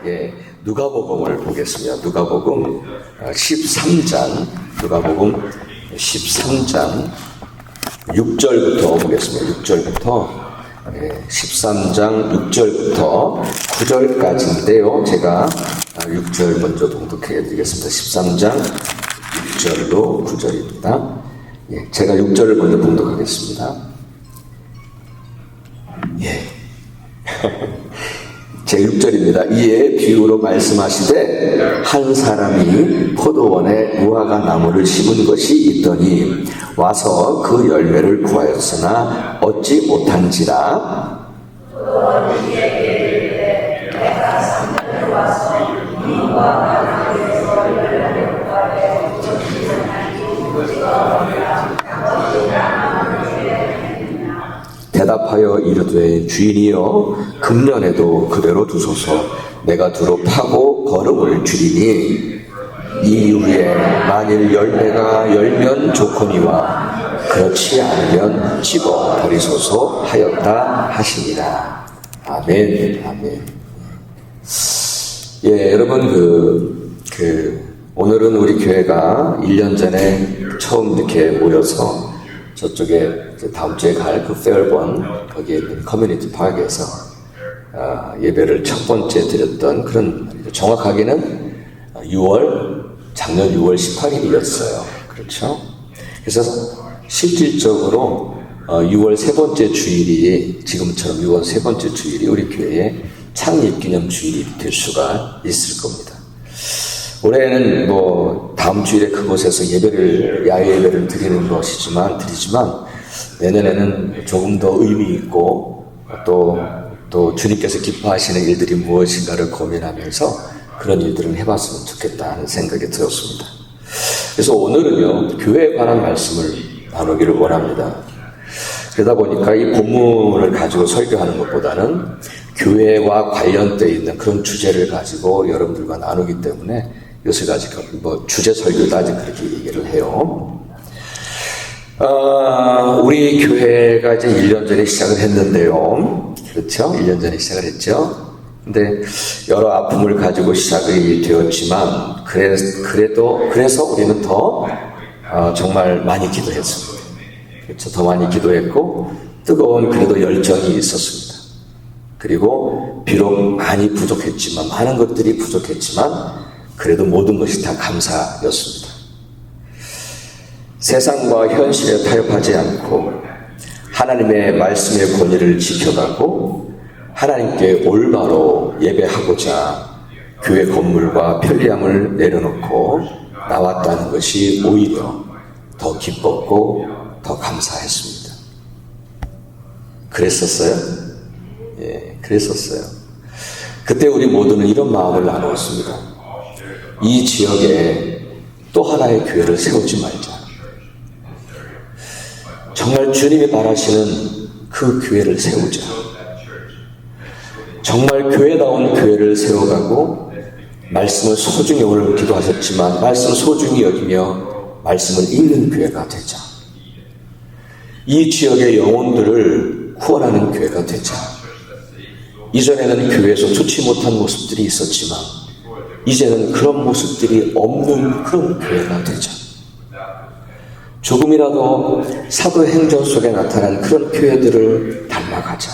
예, 누가복음을 보겠습니다. 누가복음 13장, 누가복음 13장 6절부터 보겠습니다. 6절부터 13장 6절부터 9절까지인데요. 제가 6절 먼저 봉독해 드리겠습니다. 13장 6절로 9절입니다. 예, 제가 6절을 먼저 봉독하겠습니다. 예. 제 6절입니다. 이에 비유로 말씀하시되 한 사람이 포도원에 무화과 나무를 심은 것이 있더니 와서 그 열매를 구하였으나 얻지 못한지라. 대답하여 이르되 주인이여 금년에도 그대로 두소서. 내가 두루 파고 거름을 줄이니 이후에 만일 열매가 열면 좋거니와 그렇지 않으면 집어 버리소서 하였다 하시니라. 아멘. 아멘. 예, 여러분 오늘은 우리 교회가 1년 전에 처음 이렇게 모여서 저쪽에 다음 주에 갈 그 페어번 거기에 있는 커뮤니티 파크에서 예배를 첫 번째 드렸던 그런 날이죠. 정확하게는 작년 6월 18일이었어요. 그렇죠? 그래서 실질적으로 6월 세 번째 주일이 지금처럼 6월 세 번째 주일이 우리 교회의 창립기념 주일이 될 수가 있을 겁니다. 올해는 다음 주일에 그곳에서 야외 예배를 드리지만 내년에는 조금 더 의미 있고 또 주님께서 기뻐하시는 일들이 무엇인가를 고민하면서 그런 일들을 해봤으면 좋겠다는 생각이 들었습니다. 그래서 오늘은요, 교회에 관한 말씀을 나누기를 원합니다. 그러다 보니까 이 본문을 가지고 설교하는 것보다는 교회와 관련되어 있는 그런 주제를 가지고 여러분들과 나누기 때문에 이것을 가지고 주제 설교도 아직 그렇게 얘기를 해요. 우리 교회가 이제 1년 전에 시작을 했는데요. 그렇죠? 1년 전에 시작을 했죠. 근데 여러 아픔을 가지고 시작이 되었지만 그래서 우리는 더 정말 많이 기도했습니다. 그렇죠? 더 많이 기도했고 뜨거운 그래도 열정이 있었습니다. 그리고 비록 많이 부족했지만 많은 것들이 부족했지만 그래도 모든 것이 다 감사였습니다. 세상과 현실에 타협하지 않고 하나님의 말씀의 권위를 지켜가고 하나님께 올바로 예배하고자 교회 건물과 편리함을 내려놓고 나왔다는 것이 오히려 더 기뻤고 더 감사했습니다. 그랬었어요? 예, 그랬었어요. 그때 우리 모두는 이런 마음을 나누었습니다. 이 지역에 또 하나의 교회를 세우지 말자. 정말 주님이 바라시는 그 교회를 세우자. 정말 교회다운 교회를 세워가고 말씀을 소중히 오늘 기도하셨지만 말씀을 소중히 여기며 말씀을 읽는 교회가 되자. 이 지역의 영혼들을 구원하는 교회가 되자. 이전에는 교회에서 좋지 못한 모습들이 있었지만 이제는 그런 모습들이 없는 그런 교회가 되자. 조금이라도 사도행전 속에 나타난 그런 교회들을 닮아가자.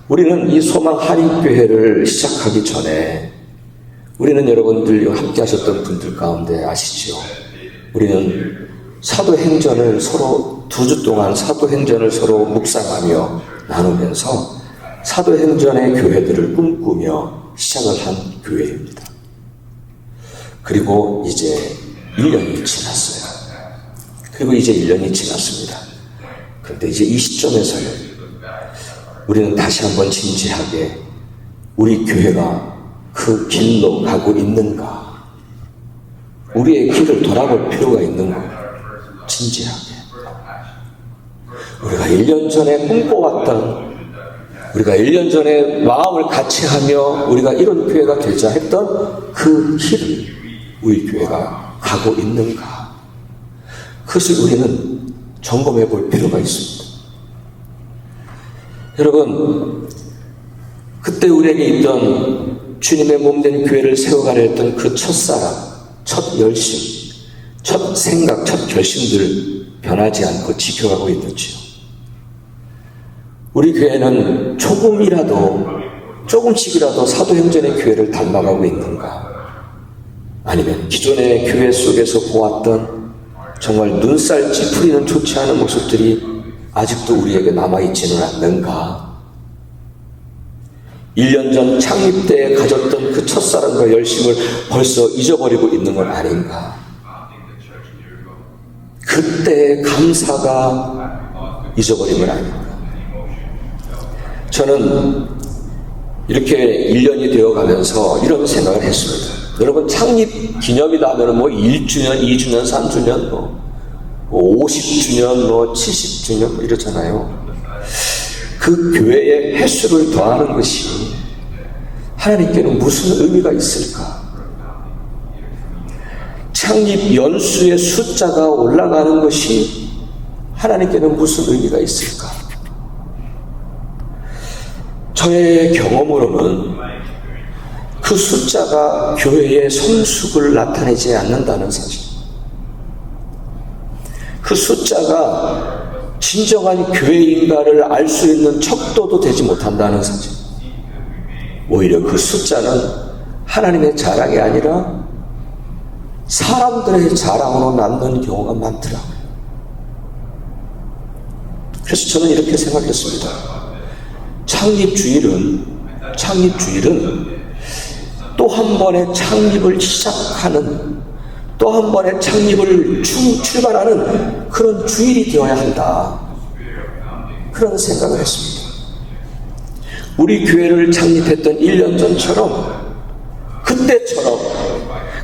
우리는 이 소망 할인교회를 시작하기 전에 우리는 여러분들 함께 하셨던 분들 가운데 아시죠? 우리는 사도행전을 서로 2주 동안 사도행전을 서로 묵상하며 나누면서 사도행전의 교회들을 꿈꾸며 시작을 한 교회입니다. 그리고 이제 1년이 지났어요. 그리고 이제 1년이 지났습니다. 그런데 이제 이 시점에서는 우리는 다시 한번 진지하게 우리 교회가 그 길로 가고 있는가, 우리의 길을 돌아볼 필요가 있는가, 진지하게. 우리가 1년 전에 꿈꿔왔던, 우리가 1년 전에 마음을 같이 하며 우리가 이런 교회가 되자 했던 그 길을 우리 교회가 가고 있는가, 그것을 우리는 점검해 볼 필요가 있습니다. 여러분, 그때 우리에게 있던 주님의 몸된 교회를 세워가려 했던 그 첫사랑, 첫 열심, 첫 생각, 첫 결심들 변하지 않고 지켜가고 있는지요. 우리 교회는 조금씩이라도 사도행전의 교회를 닮아가고 있는가? 아니면 기존의 교회 속에서 보았던 정말 눈살 찌푸리는 좋지 않은 모습들이 아직도 우리에게 남아있지는 않는가? 1년 전 창립 때에 가졌던 그 첫사랑과 열심을 벌써 잊어버리고 있는 건 아닌가? 그때의 감사가 잊어버린 건 아닌가? 저는 이렇게 1년이 되어가면서 이런 생각을 했습니다. 여러분, 창립 기념이다 하면 1주년, 2주년, 3주년, 50주년, 70주년 이렇잖아요. 그 교회의 횟수를 더하는 것이 하나님께는 무슨 의미가 있을까? 창립 연수의 숫자가 올라가는 것이 하나님께는 무슨 의미가 있을까? 저의 경험으로는 그 숫자가 교회의 성숙을 나타내지 않는다는 사실, 그 숫자가 진정한 교회인가를 알 수 있는 척도도 되지 못한다는 사실, 오히려 그 숫자는 하나님의 자랑이 아니라 사람들의 자랑으로 남는 경우가 많더라고요. 그래서 저는 이렇게 생각했습니다. 창립주일은 또 한 번의 창립을 시작하는, 또 한 번의 창립을 출발하는 그런 주일이 되어야 한다, 그런 생각을 했습니다. 우리 교회를 창립했던 1년 전처럼, 그때처럼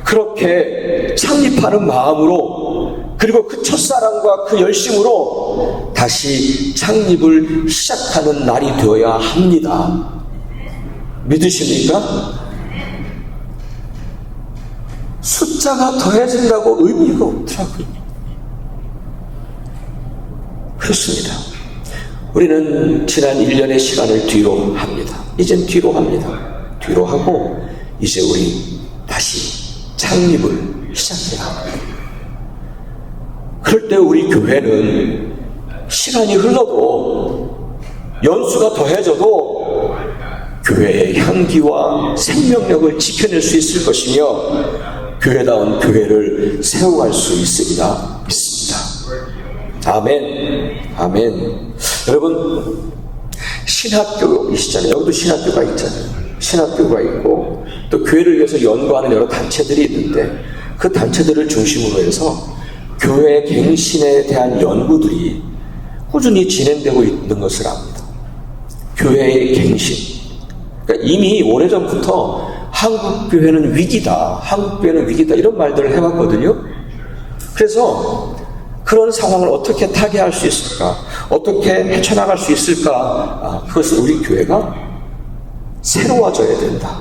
그렇게 창립하는 마음으로, 그리고 그 첫사랑과 그 열심으로 다시 창립을 시작하는 날이 되어야 합니다. 믿으십니까? 숫자가 더해진다고 의미가 없더라고요. 그렇습니다. 우리는 지난 1년의 시간을 뒤로 합니다. 이젠 뒤로 합니다. 뒤로 하고 이제 우리 다시 창립을 시작해야 합니다. 그럴 때 우리 교회는 시간이 흘러도, 연수가 더해져도 교회의 향기와 생명력을 지켜낼 수 있을 것이며 교회다운 교회를 세워갈 수 있으리라 믿습니다. 아멘. 아멘. 여러분, 신학교이시잖아요. 여기도 신학교가 있잖아요. 신학교가 있고 또 교회를 위해서 연구하는 여러 단체들이 있는데, 그 단체들을 중심으로 해서 교회 갱신에 대한 연구들이 꾸준히 진행되고 있는 것을 압니다. 교회의 갱신. 그러니까 이미 오래전부터 한국교회는 위기다, 한국교회는 위기다, 이런 말들을 해왔거든요. 그래서 그런 상황을 어떻게 타개할 수 있을까, 어떻게 헤쳐나갈 수 있을까, 그것은 우리 교회가 새로워져야 된다.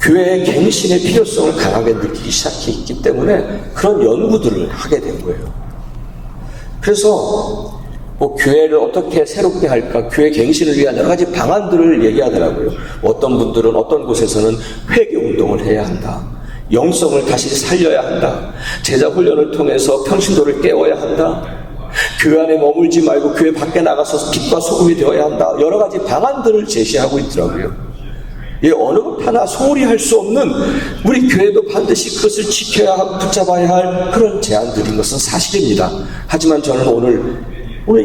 교회의 갱신의 필요성을 강하게 느끼기 시작했기 때문에 그런 연구들을 하게 된 거예요. 그래서 교회를 어떻게 새롭게 할까, 교회 갱신을 위한 여러 가지 방안들을 얘기하더라고요. 어떤 분들은 어떤 곳에서는 회개운동을 해야 한다, 영성을 다시 살려야 한다, 제자훈련을 통해서 평신도를 깨워야 한다, 교회 안에 머물지 말고 교회 밖에 나가서 빛과 소금이 되어야 한다, 여러 가지 방안들을 제시하고 있더라고요. 어느 것 하나 소홀히 할 수 없는, 우리 교회도 반드시 그것을 지켜야 하고 붙잡아야 할 그런 제안들인 것은 사실입니다. 하지만 저는 오늘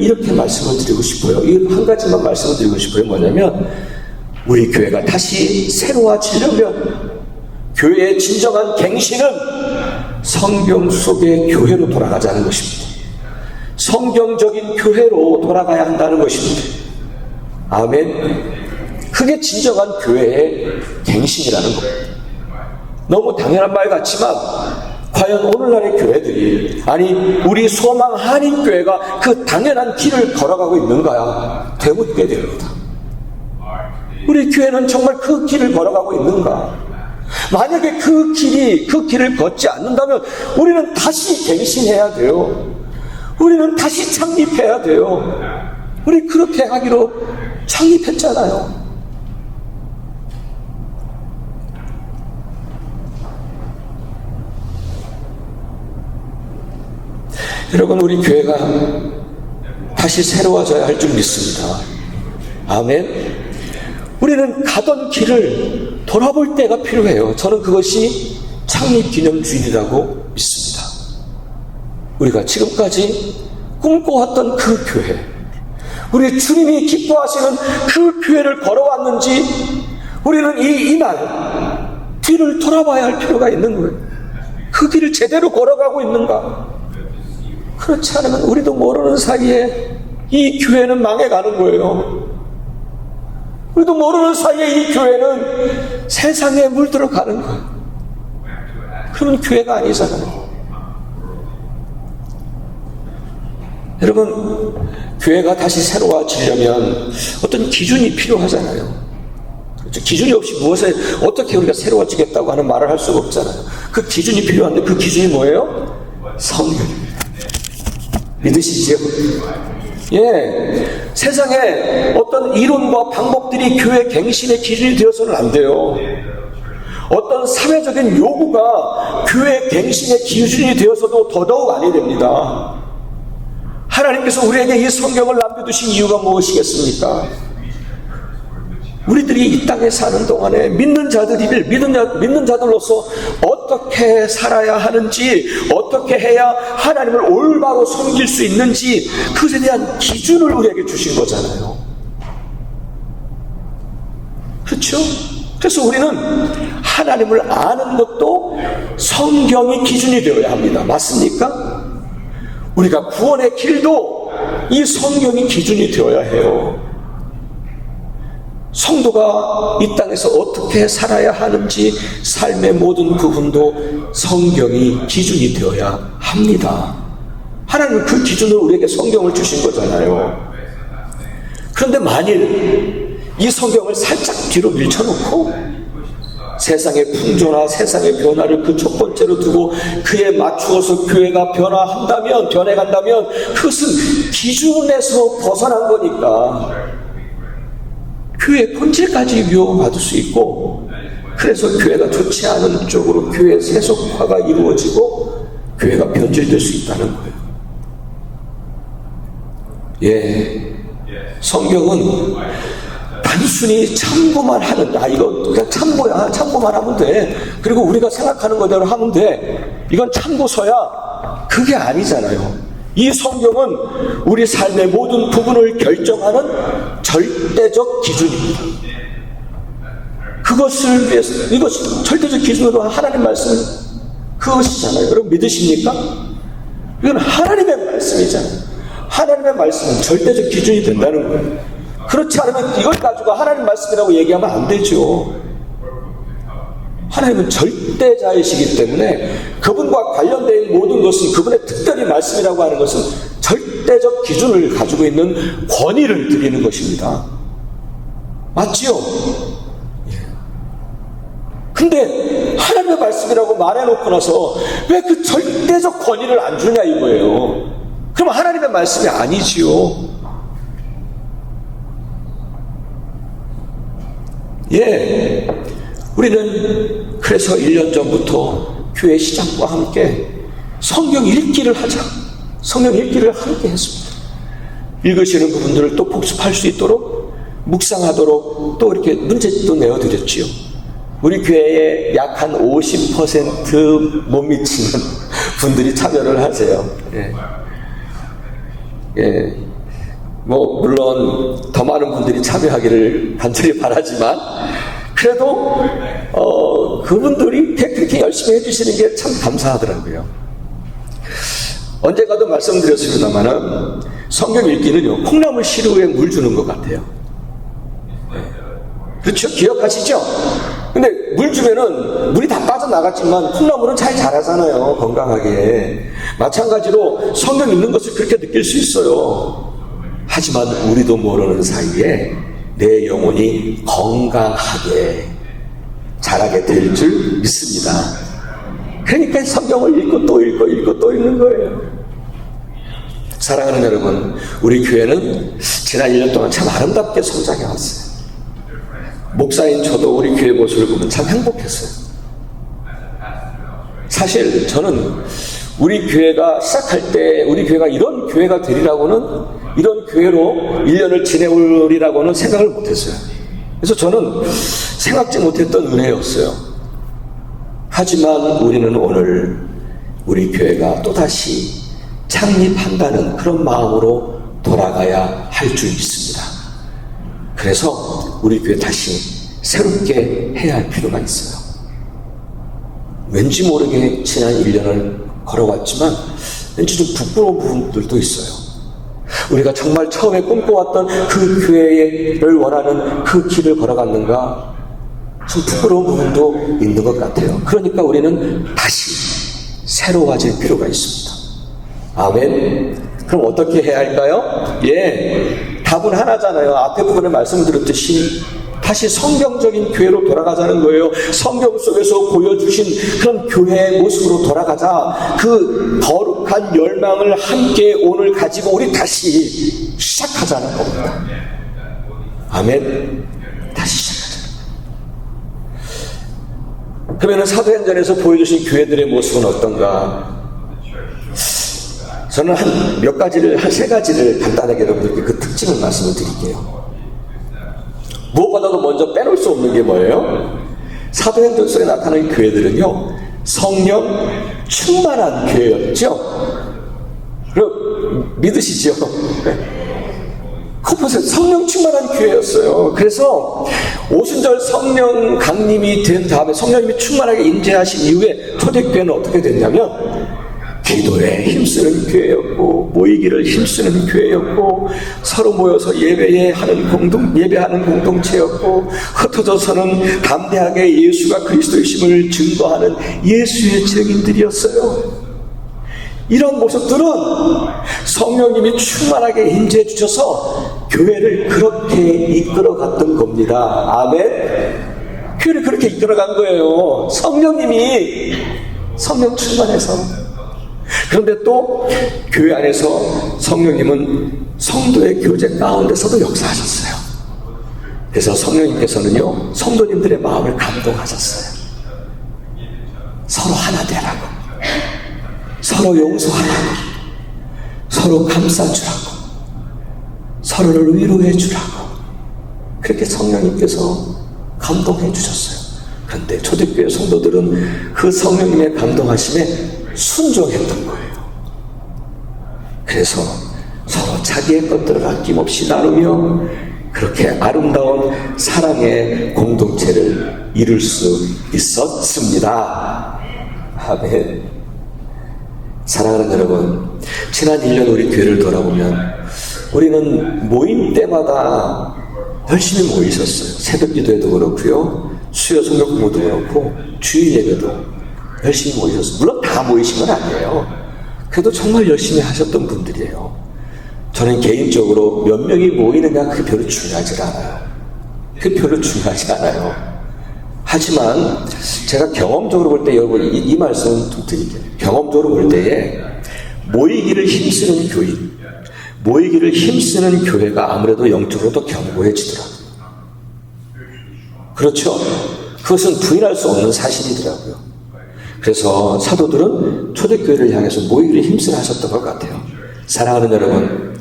이렇게 말씀을 드리고 싶어요. 이 한 가지만 말씀을 드리고 싶어요. 뭐냐면, 우리 교회가 다시 새로워지려면 교회의 진정한 갱신은 성경 속의 교회로 돌아가자는 것입니다. 성경적인 교회로 돌아가야 한다는 것입니다. 아멘. 그게 진정한 교회의 갱신이라는 겁니다. 너무 당연한 말 같지만 과연 오늘날의 교회들이, 아니 우리 소망 한인교회가 그 당연한 길을 걸어가고 있는가요? 되묻게 됩니다. 우리 교회는 정말 그 길을 걸어가고 있는가? 만약에 그 길을 걷지 않는다면 우리는 다시 갱신해야 돼요. 우리는 다시 창립해야 돼요. 우리 그렇게 하기로 창립했잖아요. 여러분, 우리 교회가 다시 새로워져야 할 줄 믿습니다. 아멘. 우리는 가던 길을 돌아볼 때가 필요해요. 저는 그것이 창립기념주일이라고 믿습니다. 우리가 지금까지 꿈꿔왔던 그 교회, 우리 주님이 기뻐하시는 그 교회를 걸어왔는지 우리는 이날 뒤를 돌아봐야 할 필요가 있는 거예요. 그 길을 제대로 걸어가고 있는가? 그렇지 않으면 우리도 모르는 사이에 이 교회는 망해가는 거예요. 우리도 모르는 사이에 이 교회는 세상에 물들어가는 거예요. 그러면 교회가 아니잖아요. 여러분, 교회가 다시 새로워지려면 어떤 기준이 필요하잖아요. 그렇죠? 기준이 없이 무엇에 어떻게 우리가 새로워지겠다고 하는 말을 할 수가 없잖아요. 그 기준이 필요한데 그 기준이 뭐예요? 성경입니다. 믿으시죠? 예, 세상에 어떤 이론과 방법들이 교회 갱신의 기준이 되어서는 안 돼요. 어떤 사회적인 요구가 교회 갱신의 기준이 되어서도 더더욱 아니 됩니다. 하나님께서 우리에게 이 성경을 남겨두신 이유가 무엇이겠습니까? 우리들이 이 땅에 사는 동안에 믿는 자들로서 어떻게 살아야 하는지, 어떻게 해야 하나님을 올바로 섬길 수 있는지, 그것에 대한 기준을 우리에게 주신 거잖아요. 그렇죠? 그래서 우리는 하나님을 아는 것도 성경이 기준이 되어야 합니다. 맞습니까? 우리가 구원의 길도 이 성경이 기준이 되어야 해요. 성도가 이 땅에서 어떻게 살아야 하는지 삶의 모든 부분도 성경이 기준이 되어야 합니다. 하나님은 그 기준을 우리에게 성경을 주신 거잖아요. 그런데 만일 이 성경을 살짝 뒤로 밀쳐놓고 세상의 풍조나 세상의 변화를 그 첫 번째로 두고 그에 맞추어서 교회가 변해간다면 그것은 기준에서 벗어난 거니까 교회의 본질까지 위협받을 수 있고, 그래서 교회가 좋지 않은 쪽으로 교회 세속화가 이루어지고 교회가 변질될 수 있다는 거예요. 예, 성경은 단순히 참고만 하는, 이거 그냥 참고야, 참고만 하면 돼. 그리고 우리가 생각하는 거대로 하면 돼. 이건 참고서야. 그게 아니잖아요. 이 성경은 우리 삶의 모든 부분을 결정하는 절대적 기준입니다. 그것을 위해서, 이것이 절대적 기준으로 하나님 말씀은 그것이잖아요. 여러분 믿으십니까? 이건 하나님의 말씀이잖아요. 하나님의 말씀은 절대적 기준이 된다는 거예요. 그렇지 않으면 이걸 가지고 하나님 말씀이라고 얘기하면 안 되죠. 하나님은 절대자이시기 때문에 그분과 관련된 모든 것은, 그분의 특별히 말씀이라고 하는 것은 절대적 기준을 가지고 있는 권위를 드리는 것입니다. 맞지요? 근데 하나님의 말씀이라고 말해놓고 나서 왜 그 절대적 권위를 안 주냐 이거예요. 그럼 하나님의 말씀이 아니지요. 예, 우리는 그래서 1년 전부터 교회 시작과 함께 성경 읽기를 하자, 성경 읽기를 함께 했습니다. 읽으시는 부분들을 또 복습할 수 있도록, 묵상하도록 또 이렇게 문제도 내어드렸지요. 우리 교회에 약 한 50% 못 미치는 분들이 참여를 하세요. 예. 예. 물론 더 많은 분들이 참여하기를 간절히 바라지만, 그래도 그분들이 그렇게 열심히 해주시는 게 참 감사하더라고요. 언젠가도 말씀드렸습니다마는 성경 읽기는요, 콩나물 시루에 물 주는 것 같아요. 그렇죠? 기억하시죠? 근데 물 주면은 물이 다 빠져나갔지만 콩나물은 잘 자라잖아요, 건강하게. 마찬가지로 성경 읽는 것을 그렇게 느낄 수 있어요. 하지만 우리도 모르는 사이에 내 영혼이 건강하게 자라게 될 줄 믿습니다. 그러니까 성경을 읽고 또 읽고 또 읽는 거예요. 사랑하는 여러분, 우리 교회는 지난 1년 동안 참 아름답게 성장해 왔어요. 목사인 저도 우리 교회 모습을 보면 참 행복했어요. 사실 저는 우리 교회가 시작할 때 우리 교회가 이런 교회가 되리라고는, 이런 교회로 1년을 지내오리라고는 생각을 못했어요. 그래서 저는 생각지 못했던 은혜였어요. 하지만 우리는 오늘 우리 교회가 또다시 창립한다는 그런 마음으로 돌아가야 할 줄 믿습니다. 그래서 우리 교회 다시 새롭게 해야 할 필요가 있어요. 왠지 모르게 지난 1년을 걸어왔지만 왠지 좀 부끄러운 부분들도 있어요. 우리가 정말 처음에 꿈꿔왔던 그 교회를 원하는 그 길을 걸어갔는가, 좀 부끄러운 부분도 있는 것 같아요. 그러니까 우리는 다시 새로워질 필요가 있습니다. 아멘. 그럼 어떻게 해야 할까요? 답은 하나잖아요. 앞에 부분에 말씀드렸듯이 다시 성경적인 교회로 돌아가자는 거예요. 성경 속에서 보여주신 그런 교회의 모습으로 돌아가자. 그 거룩한 열망을 함께 오늘 가지고 우리 다시 시작하자는 겁니다. 아멘. 다시 시작하자. 그러면 사도행전에서 보여주신 교회들의 모습은 어떤가? 저는 한 세 가지를 간단하게 여러분들께 그 특징을 말씀을 드릴게요. 무엇보다도 먼저 빼놓을 수 없는 게 뭐예요? 사도행전 속에 나타나는 교회들은요, 성령 충만한 교회였죠. 그럼 믿으시죠? 코퍼스 성령 충만한 교회였어요. 그래서 오순절 성령 강림이 된 다음에, 성령님이 충만하게 임재하신 이후에 초대교회는 어떻게 됐냐면 기도에 힘쓰는 교회였고, 모이기를 힘쓰는 교회였고, 서로 모여서 예배하는 공동체였고, 흩어져서는 담대하게 예수가 그리스도이심을 증거하는 예수의 증인들이었어요. 이런 모습들은 성령님이 충만하게 임재해 주셔서 교회를 그렇게 이끌어갔던 겁니다. 아멘. 교회를 그렇게 이끌어간 거예요. 성령님이 성령 충만해서. 그런데 또 교회 안에서 성령님은 성도의 교제 가운데서도 역사하셨어요. 그래서 성령님께서는요, 성도님들의 마음을 감동하셨어요. 서로 하나 되라고, 서로 용서하라고, 서로 감싸주라고, 서로를 위로해 주라고, 그렇게 성령님께서 감동해 주셨어요. 그런데 초대교회 성도들은 그 성령님의 감동하심에 순종했던 거예요. 그래서 서로 자기의 것들을 아낌없이 나누며 그렇게 아름다운 사랑의 공동체를 이룰 수 있었습니다. 아멘. 사랑하는 여러분, 지난 1년 우리 교회를 돌아보면 우리는 모임 때마다 열심히 모이셨어요. 새벽 기도에도 그렇고요, 수요 성경 공부도 그렇고, 주일 예배도 열심히 모이셨어요. 물론 다 모이신 건 아니에요. 그래도 정말 열심히 하셨던 분들이에요. 저는 개인적으로 몇 명이 모이느냐 그게 별로 중요하지 않아요. 그게 별로 중요하지 않아요. 하지만 제가 경험적으로 볼 때, 여러분 이 말씀은 좀 드릴게요. 경험적으로 볼 때에 모이기를 힘쓰는 교인, 모이기를 힘쓰는 교회가 아무래도 영적으로 더 견고해지더라고요. 그렇죠? 그것은 부인할 수 없는 사실이더라고요. 그래서 사도들은 초대교회를 향해서 모이기를 힘쓰려 하셨던 것 같아요. 사랑하는 여러분,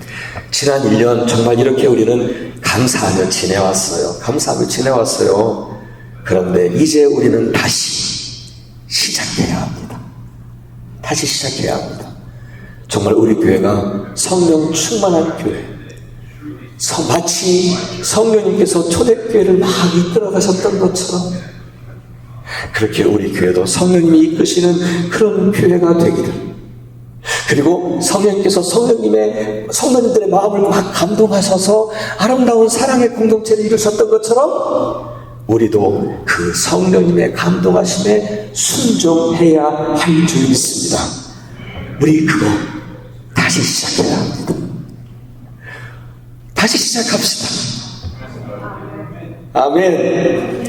지난 1년 정말 이렇게 우리는 감사하며 지내왔어요. 감사하며 지내왔어요. 그런데 이제 우리는 다시 시작해야 합니다. 다시 시작해야 합니다. 정말 우리 교회가 성령 충만한 교회, 마치 성령님께서 초대교회를 막 이끌어 가셨던 것처럼 그렇게 우리 교회도 성령님이 이끄시는 그런 교회가 되기를, 그리고 성령님께서 성도님들의 마음을 막 감동하셔서 아름다운 사랑의 공동체를 이루셨던 것처럼 우리도 그 성령님의 감동하심에 순종해야 할 줄 믿습니다. 우리 그거 다시 시작해야 합니다. 다시 시작합시다. 아멘.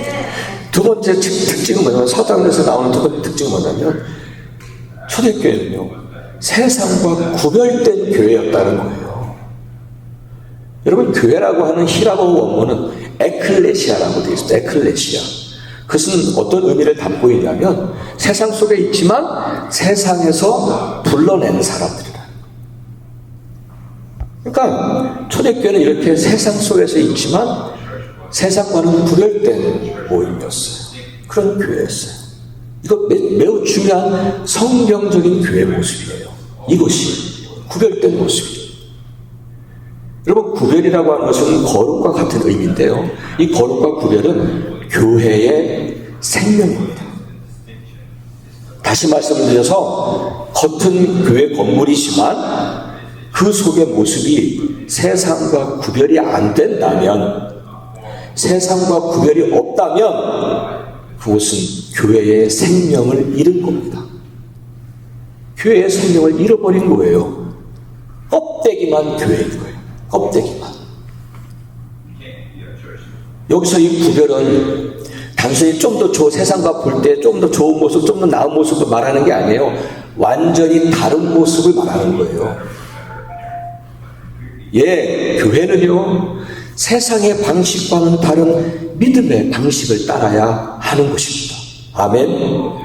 두 번째 특징은 뭐냐면, 사도행전에서 나오는 두 번째 특징은 뭐냐면, 초대교회는요, 세상과 구별된 교회였다는 거예요. 여러분, 교회라고 하는 히라보 원문은 에클레시아라고 되어 있습니다. 에클레시아. 그것은 어떤 의미를 담고 있냐면, 세상 속에 있지만 세상에서 불러낸 사람들이라. 그러니까 초대교회는 이렇게 세상 속에서 있지만 세상과는 구별된 모임이었어요. 그런 교회였어요. 이거 매우 중요한 성경적인 교회 모습이에요. 이것이 구별된 모습이에요. 여러분, 구별이라고 하는 것은 거룩과 같은 의미인데요. 이 거룩과 구별은 교회의 생명입니다. 다시 말씀을 드려서 겉은 교회 건물이지만 그 속의 모습이 세상과 구별이 안 된다면, 세상과 구별이 없다면 그것은 교회의 생명을 잃은 겁니다. 교회의 생명을 잃어버린 거예요. 껍데기만 교회인 거예요. 껍데기만. 여기서 이 구별은 단순히 좀 더 세상과 볼 때 좀 더 좋은 모습, 좀 더 나은 모습을 말하는 게 아니에요. 완전히 다른 모습을 말하는 거예요. 교회는요, 세상의 방식과는 다른 믿음의 방식을 따라야 하는 것입니다. 아멘.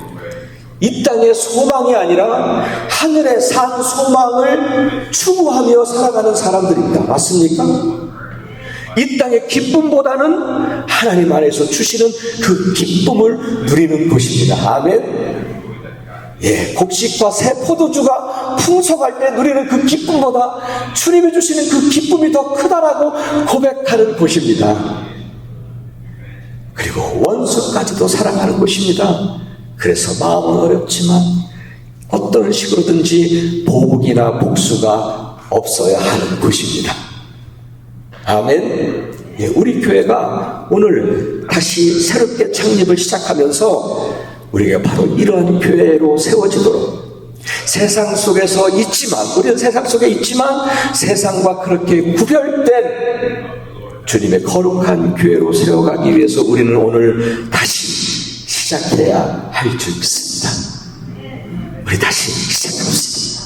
이 땅의 소망이 아니라 하늘에 산 소망을 추구하며 살아가는 사람들입니다. 맞습니까? 이 땅의 기쁨보다는 하나님 안에서 주시는 그 기쁨을 누리는 것입니다. 아멘. 곡식과 새 포도주가 풍성할 때 누리는 그 기쁨보다 주님이 주시는 그 기쁨이 더 크다라고 고백하는 곳입니다. 그리고 원수까지도 사랑하는 곳입니다. 그래서 마음은 어렵지만 어떤 식으로든지 보복이나 복수가 없어야 하는 곳입니다. 아멘. 우리 교회가 오늘 다시 새롭게 창립을 시작하면서 우리가 바로 이러한 교회로 세워지도록, 세상 속에서 있지만, 우리는 세상 속에 있지만 세상과 그렇게 구별된 주님의 거룩한 교회로 세워가기 위해서 우리는 오늘 다시 시작해야 할 줄 믿습니다. 우리 다시 시작합시다.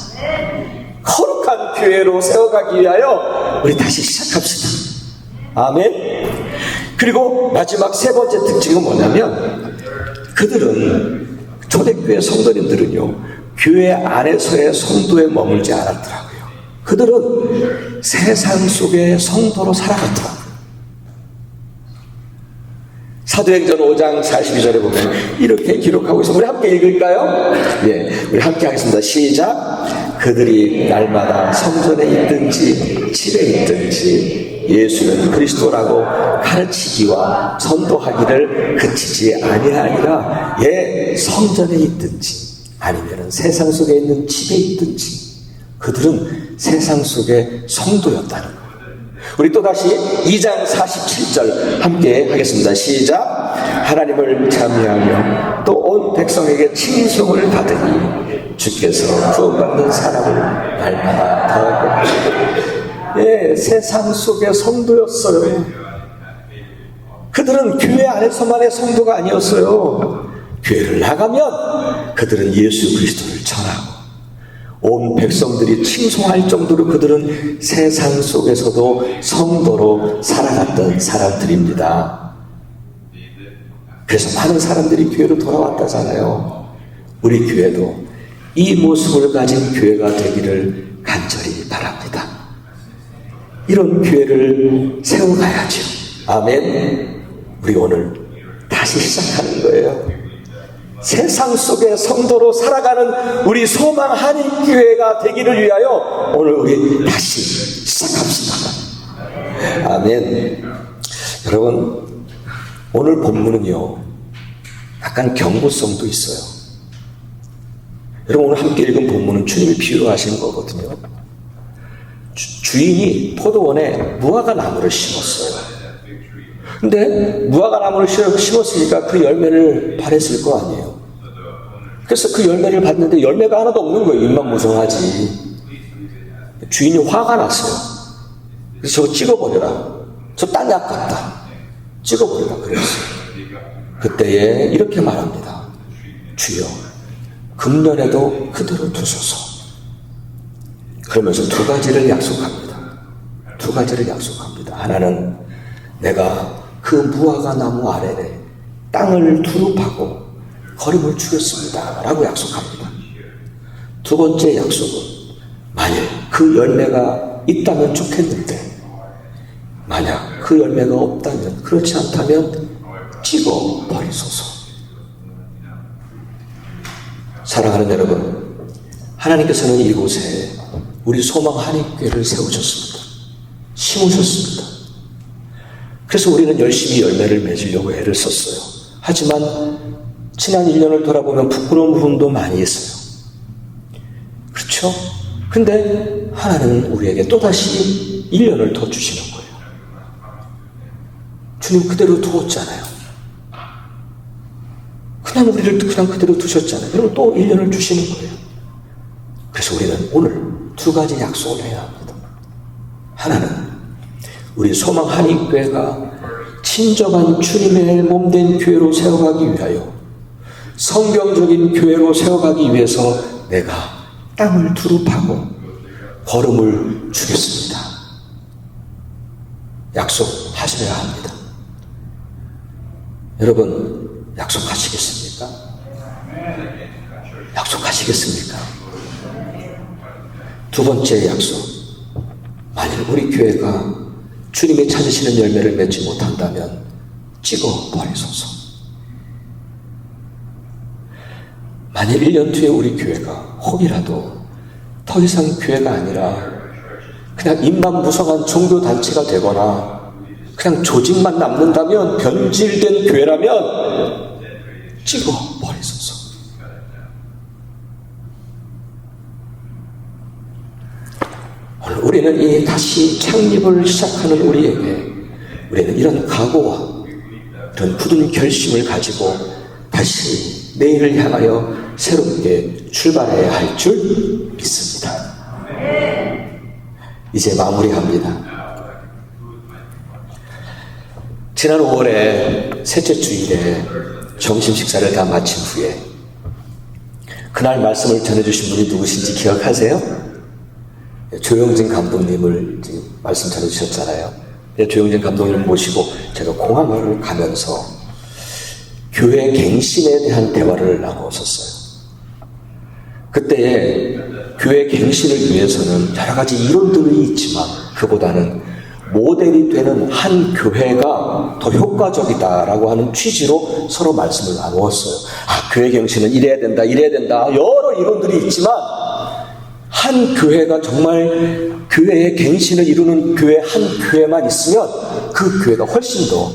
거룩한 교회로 세워가기 위하여 우리 다시 시작합시다. 아멘. 그리고 마지막 세 번째 특징은 뭐냐면, 그들은, 초대교회 성도님들은요, 교회 안에서의 성도에 머물지 않았더라고요. 그들은 세상 속의 성도로 살아갔더라고요. 사도행전 5장 42절에 보면 이렇게 기록하고 있어요. 우리 함께 읽을까요? 우리 함께 하겠습니다. 시작. 그들이 날마다 성전에 있든지 집에 있든지 예수는 그리스도라고 가르치기와 선도하기를 그치지 아니하니라. 성전에 있든지 아니면 세상 속에 있는 집에 있든지 그들은 세상 속의 성도였다는 거예요. 우리 또다시 2장 47절 함께 하겠습니다. 시작. 하나님을 찬미하며 또 온 백성에게 칭송을 받으니 주께서 구원받는 사람을 날마다 더하고. 세상 속의 성도였어요. 그들은 교회 안에서만의 성도가 아니었어요. 교회를 나가면 그들은 예수 그리스도를 전하고 온 백성들이 칭송할 정도로 그들은 세상 속에서도 성도로 살아갔던 사람들입니다. 그래서 많은 사람들이 교회로 돌아왔다잖아요. 우리 교회도 이 모습을 가진 교회가 되기를 간절히 바랍니다. 이런 교회를 세워가야죠. 아멘. 우리 오늘 다시 시작하는 거예요. 세상 속의 성도로 살아가는 우리 소망 한인교회가 되기를 위하여 오늘 우리 다시 시작합시다. 아멘. 여러분, 오늘 본문은요, 약간 경고성도 있어요. 여러분, 오늘 함께 읽은 본문은 주님이 비유로 하시는 거거든요. 주인이 포도원에 무화과 나무를 심었어요. 근데 무화과 나무를 심었으니까 그 열매를 발했을 거 아니에요. 그래서 그 열매를 봤는데 열매가 하나도 없는 거예요. 입만 무성하지. 주인이 화가 났어요. 그래서 저거 찍어버려라. 저 땅약 같다. 찍어버려라 그랬어요. 그때에 이렇게 말합니다. 주여, 금년에도 그대로 두소서. 그러면서 두 가지를 약속합니다. 두 가지를 약속합니다. 하나는 내가 그 무화과 나무 아래에 땅을 두루 파고 거름을 주겠습니다 라고 약속합니다. 두 번째 약속은 만일 그 열매가 있다면 좋겠는데 만약 그 열매가 없다면, 그렇지 않다면 찍어 버리소서. 사랑하는 여러분, 하나님께서는 이곳에 우리 소망 한인교회를 세우셨습니다. 심으셨습니다. 그래서 우리는 열심히 열매를 맺으려고 애를 썼어요. 하지만 지난 1년을 돌아보면 부끄러운 부분도 많이 있어요. 그렇죠? 근데 하나님은 우리에게 또다시 1년을 더 주시는 거예요. 주님 그대로 두었잖아요. 그냥 우리를 그냥 그대로 두셨잖아요. 그리고 또 1년을 주시는 거예요. 그래서 우리는 오늘 두 가지 약속을 해야 합니다. 하나는 우리 소망 한인교회가 친정한 주님의 몸된 교회로 세워가기 위하여, 성경적인 교회로 세워가기 위해서 내가 땅을 두릅하고 걸음을 주겠습니다. 약속하셔야 합니다. 여러분, 약속하시겠습니까? 약속하시겠습니까? 두 번째 약속. 만일 우리 교회가 주님이 찾으시는 열매를 맺지 못한다면 찍어 버리소서. 만일 1년 뒤에 우리 교회가 혹이라도 더 이상 교회가 아니라 그냥 입만 무성한 종교단체가 되거나 그냥 조직만 남는다면, 변질된 교회라면 찍어 버리소서. 오늘 우리는 이 다시 창립을 시작하는 우리는 이런 각오와 이런 굳은 결심을 가지고 다시 내일을 향하여 새롭게 출발해야 할 줄 믿습니다. 이제 마무리합니다. 지난 5월에 셋째 주일에 점심 식사를 다 마친 후에 그날 말씀을 전해주신 분이 누구신지 기억하세요? 조영진 감독님을 지금 말씀 전해주셨잖아요. 조영진 감독님을 모시고 제가 공항을 가면서 교회 갱신에 대한 대화를 나누었었어요. 그때에 교회 갱신을 위해서는 여러 가지 이론들이 있지만 그보다는 모델이 되는 한 교회가 더 효과적이다라고 하는 취지로 서로 말씀을 나누었어요. 교회 갱신은 이래야 된다, 여러 이론들이 있지만 한 교회가 정말 교회의 갱신을 이루는 교회 한 교회만 있으면 그 교회가 훨씬 더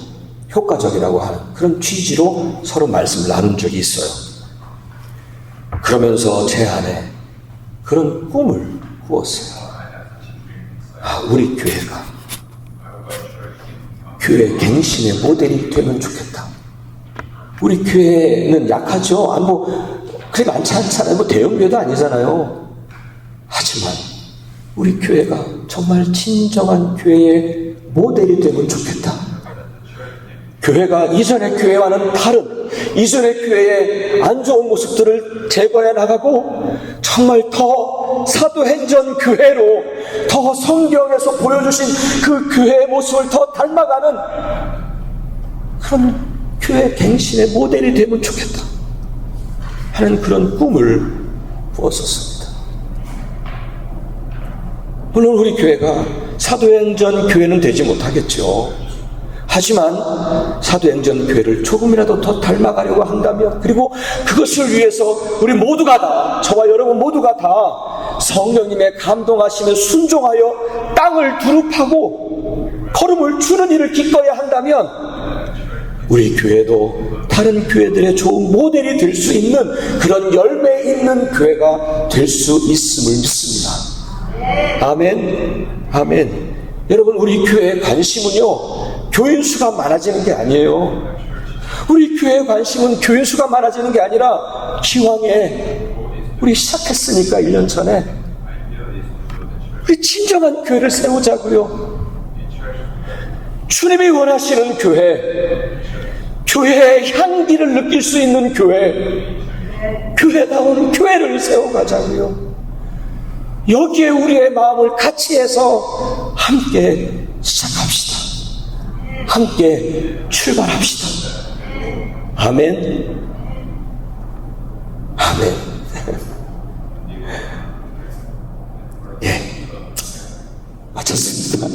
효과적이라고 하는 그런 취지로 서로 말씀을 나눈 적이 있어요. 그러면서 제 안에 그런 꿈을 꾸었어요. 우리 교회가 교회 갱신의 모델이 되면 좋겠다. 우리 교회는 약하죠. 그리 많지 않잖아요. 대형교회도 아니잖아요. 하지만 우리 교회가 정말 진정한 교회의 모델이 되면 좋겠다. 교회가 이전의 교회와는 다른, 이전의 교회의 안 좋은 모습들을 제거해 나가고 정말 더 사도행전 교회로, 더 성경에서 보여주신 그 교회의 모습을 더 닮아가는 그런 교회 갱신의 모델이 되면 좋겠다 하는 그런 꿈을 꾸었었습니다. 물론 우리 교회가 사도행전 교회는 되지 못하겠죠. 하지만 사도행전 교회를 조금이라도 더 닮아가려고 한다면, 그리고 그것을 위해서 우리 모두가 다, 저와 여러분 모두가 다 성령님의 감동하심에 순종하여 땅을 두릅하고 걸음을 주는 일을 기꺼이 한다면 우리 교회도 다른 교회들의 좋은 모델이 될 수 있는 그런 열매 있는 교회가 될 수 있음을 믿습니다. 아멘, 아멘. 여러분, 우리 교회의 관심은요, 교인 수가 많아지는 게 아니에요. 우리 교회의 관심은 교인 수가 많아지는 게 아니라 기왕에 우리 시작했으니까 1년 전에 우리 진정한 교회를 세우자고요. 주님이 원하시는 교회, 교회의 향기를 느낄 수 있는 교회, 교회다운 교회를 세워가자고요. 여기에 우리의 마음을 같이 해서 함께 시작합시다. 함께 출발합시다. 아멘. 아멘. 마쳤습니다.